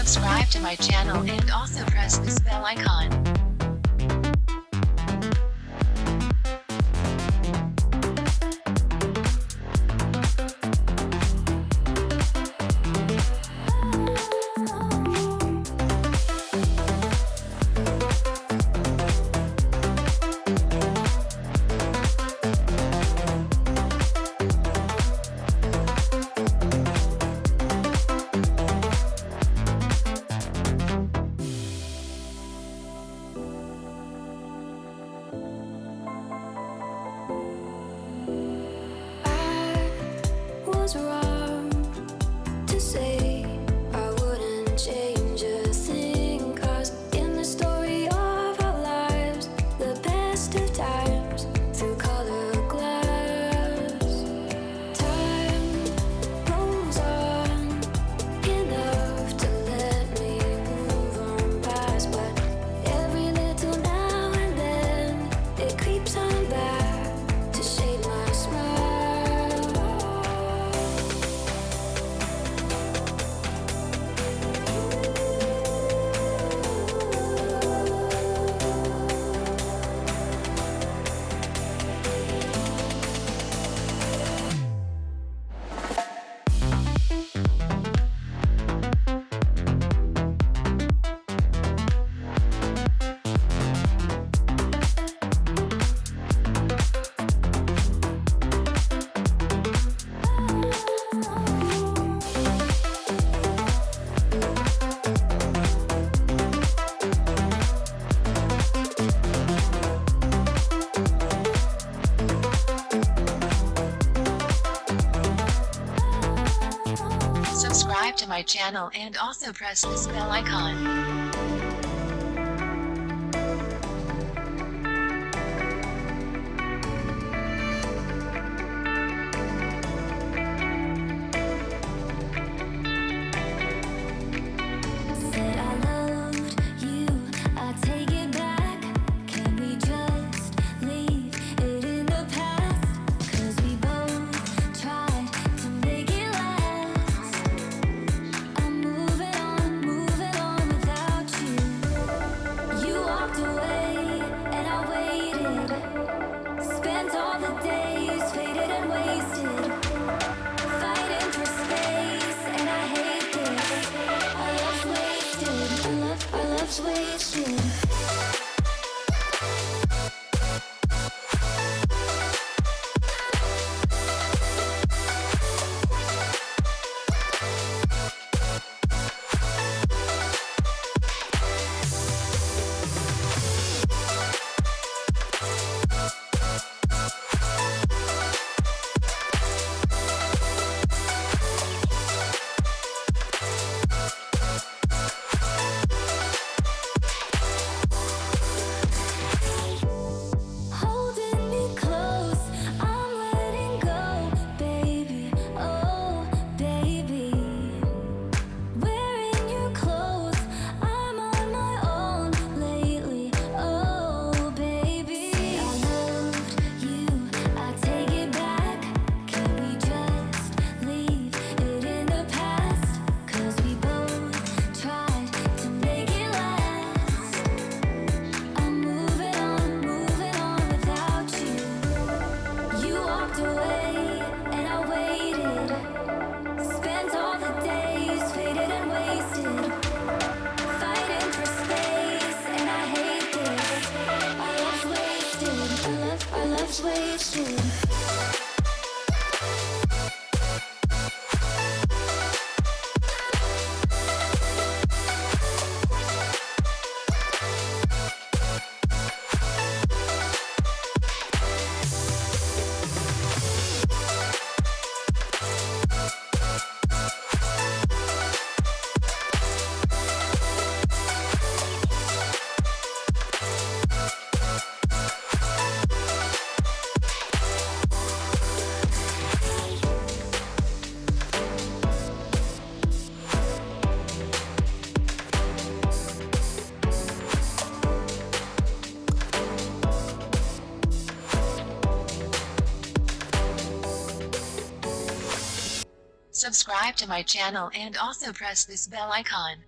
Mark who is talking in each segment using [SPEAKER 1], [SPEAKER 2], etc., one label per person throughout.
[SPEAKER 1] Subscribe to my channel and also press this bell icon.
[SPEAKER 2] Was wrong to say I wouldn't change a thing, 'cause in the story of our lives, the best of times through color glass, time rolls on enough to let me move on past, but every little now and then it creeps on back to shade my smile.
[SPEAKER 1] Subscribe to my channel and also press this bell icon.
[SPEAKER 2] Said I loved you, I take it back. Can we just leave it in the past? 'Cause we both tried to make it last. I'm moving on without you. You walked away and I waited. Spent all the days faded and wasted, fighting for space, and I hate this. Our love's wasted. Our love's wasted. Holding me close, I'm letting go, baby. Oh, baby. Wearing your clothes, I'm on my own lately. Oh, baby. I loved you, I take it back. Can we just leave it in the past? 'Cause we both tried to make it last. I'm moving on without you. You walked away and I waited. Spent all the days faded and wasted, fighting for space, and I hate this. Our love's wasted. Our love's wasted.
[SPEAKER 1] Subscribe to my channel and also press this bell icon.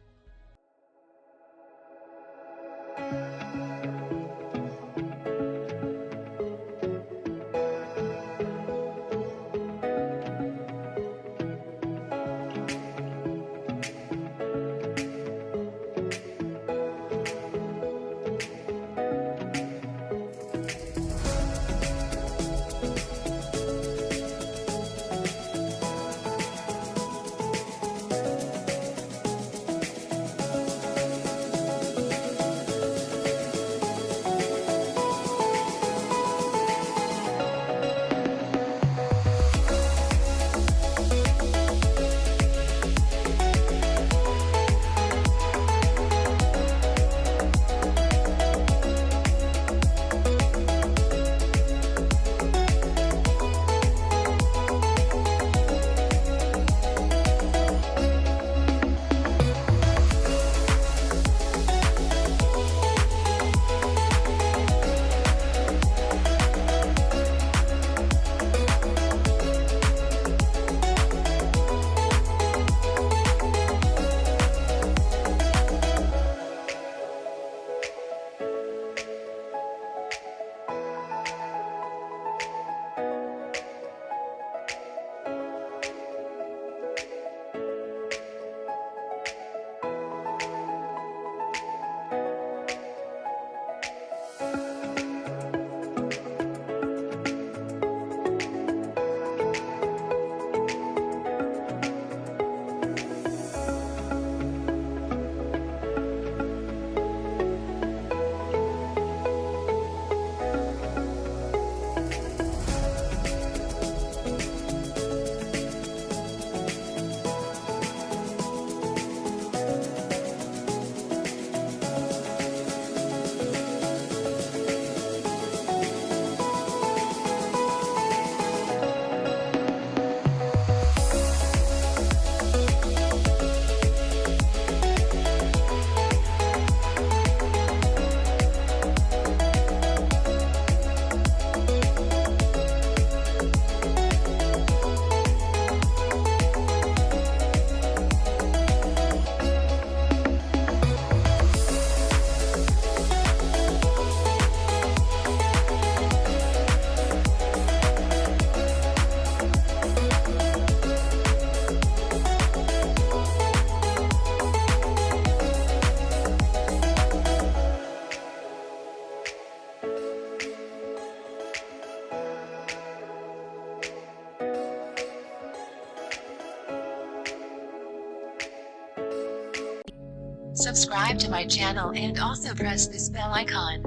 [SPEAKER 1] Subscribe to my channel and also press this bell icon.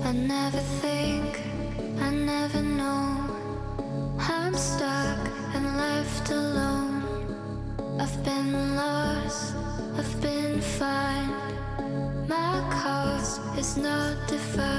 [SPEAKER 2] I never think, I never know. I'm stuck and left alone. I've been lost, I've been fine. My cause is not defined.